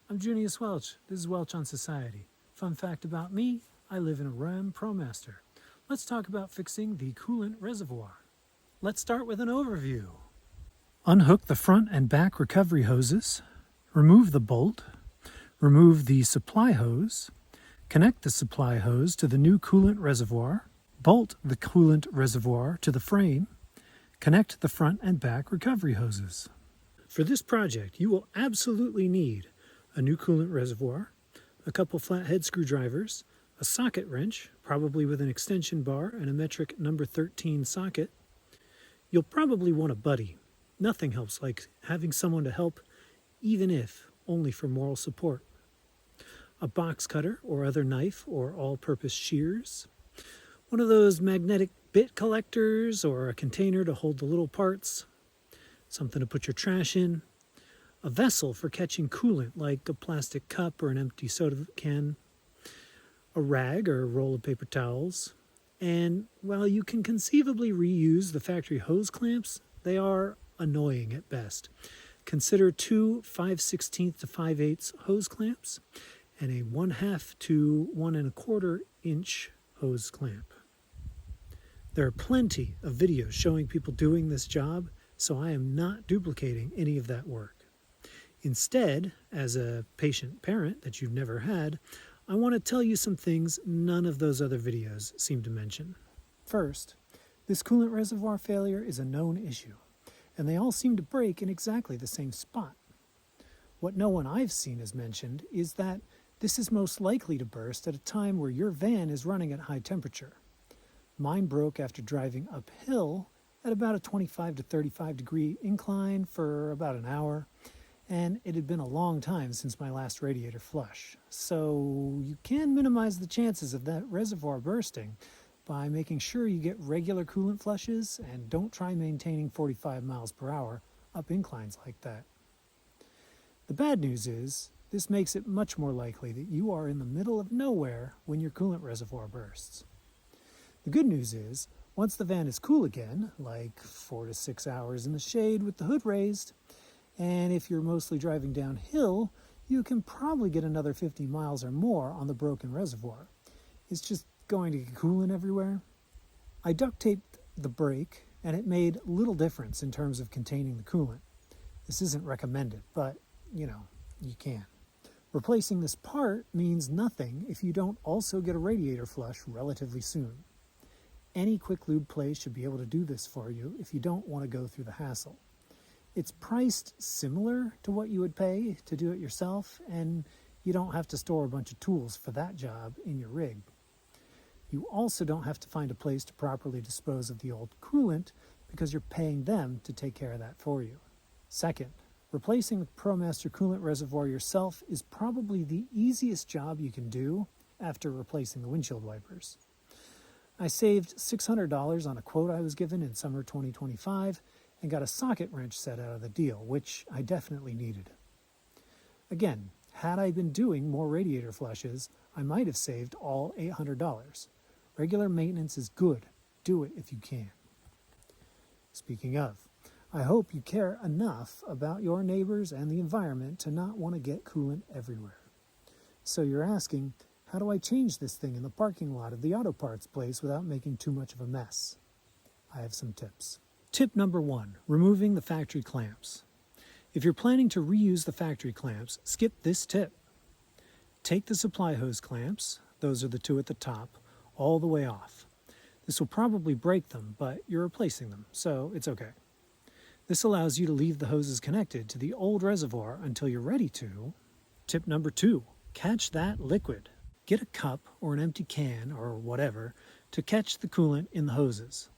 I'm Junius Welch. This is Welch on Society. Fun fact about me, I live in a Ram Promaster. Let's talk about fixing the coolant reservoir. Let's start with an overview. Unhook the front and back recovery hoses. Remove the bolt. Remove the supply hose. Connect the supply hose to the new coolant reservoir. Bolt the coolant reservoir to the frame. Connect the front and back recovery hoses. For this project, you will absolutely need a new coolant reservoir, a couple flathead screwdrivers, a socket wrench, probably with an extension bar and a metric number 13 socket. You'll probably want a buddy. Nothing helps like having someone to help, even if only for moral support. A box cutter or other knife or all-purpose shears. One of those magnetic bit collectors or a container to hold the little parts. Something to put your trash in. A vessel for catching coolant like a plastic cup or an empty soda can. A rag or a roll of paper towels. And while you can conceivably reuse the factory hose clamps, they are annoying at best. Consider two 5/16 to 5/8 hose clamps and a 1/2 to 1 1/4 inch hose clamp. There are plenty of videos showing people doing this job, so I am not duplicating any of that work. Instead, as a patient parent that you've never had, I want to tell you some things none of those other videos seem to mention. First, this coolant reservoir failure is a known issue, and they all seem to break in exactly the same spot. What no one I've seen has mentioned is that this is most likely to burst at a time where your van is running at high temperature. Mine broke after driving uphill at about a 25 to 35 degree incline for about an hour, and it had been a long time since my last radiator flush. So you can minimize the chances of that reservoir bursting by making sure you get regular coolant flushes and don't try maintaining 45 miles per hour up inclines like that. The bad news is, this makes it much more likely that you are in the middle of nowhere when your coolant reservoir bursts. The good news is, once the van is cool again, like 4 to 6 hours in the shade with the hood raised, and if you're mostly driving downhill, you can probably get another 50 miles or more on the broken reservoir. It's just going to get coolant everywhere. I duct taped the brake, and it made little difference in terms of containing the coolant. This isn't recommended, but, you can. Replacing this part means nothing if you don't also get a radiator flush relatively soon. Any quick lube place should be able to do this for you if you don't want to go through the hassle. It's priced similar to what you would pay to do it yourself, and you don't have to store a bunch of tools for that job in your rig. You also don't have to find a place to properly dispose of the old coolant because you're paying them to take care of that for you. Second, replacing the Promaster coolant reservoir yourself is probably the easiest job you can do after replacing the windshield wipers. I saved $600 on a quote I was given in summer 2025 and got a socket wrench set out of the deal, which I definitely needed. Again, had I been doing more radiator flushes, I might have saved all $800. Regular maintenance is good. Do it if you can. Speaking of, I hope you care enough about your neighbors and the environment to not want to get coolant everywhere. So you're asking, how do I change this thing in the parking lot of the auto parts place without making too much of a mess? I have some tips. Tip number 1, removing the factory clamps. If you're planning to reuse the factory clamps, skip this tip. Take the supply hose clamps, those are the two at the top, all the way off. This will probably break them, but you're replacing them, so it's okay. This allows you to leave the hoses connected to the old reservoir until you're ready to. Tip number 2, catch that liquid. Get a cup or an empty can or whatever to catch the coolant in the hoses.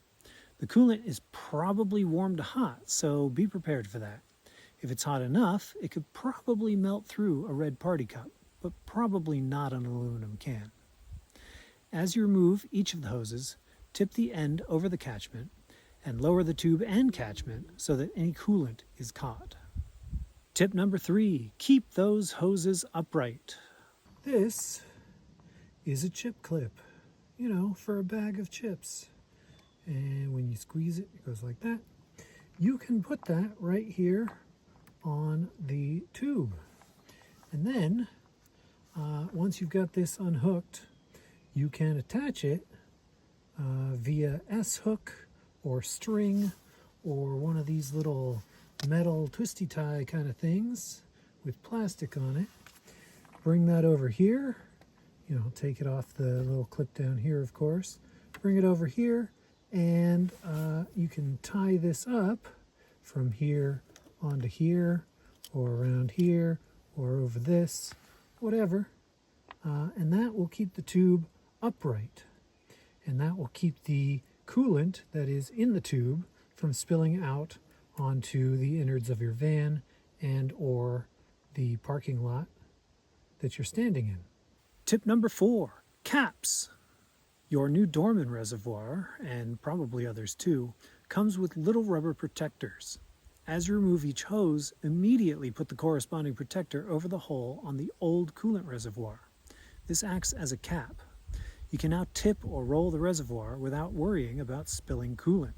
The coolant is probably warm to hot, so be prepared for that. If it's hot enough, it could probably melt through a red party cup, but probably not an aluminum can. As you remove each of the hoses, tip the end over the catchment and lower the tube and catchment so that any coolant is caught. Tip number 3, keep those hoses upright. This is a chip clip, for a bag of chips. And when you squeeze it, it goes like that. You can put that right here on the tube. And then, once you've got this unhooked, you can attach it via S-hook or string or one of these little metal twisty tie kind of things with plastic on it. Bring that over here. You know, take it off the little clip down here, of course. Bring it over here, and you can tie this up from here onto here, or around here, or over this, whatever. And that will keep the tube upright. And that will keep the coolant that is in the tube from spilling out onto the innards of your van and or the parking lot that you're standing in. Tip number 4, caps. Your new Dorman reservoir, and probably others too, comes with little rubber protectors. As you remove each hose, immediately put the corresponding protector over the hole on the old coolant reservoir. This acts as a cap. You can now tip or roll the reservoir without worrying about spilling coolant.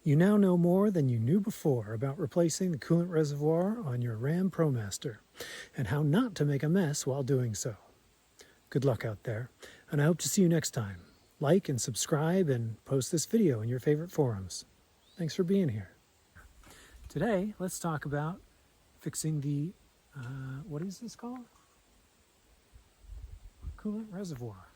You now know more than you knew before about replacing the coolant reservoir on your Ram Promaster and how not to make a mess while doing so. Good luck out there, and I hope to see you next time. Like and subscribe and post this video in your favorite forums. Thanks for being here. Today, let's talk about fixing the, what is this called? Coolant reservoir.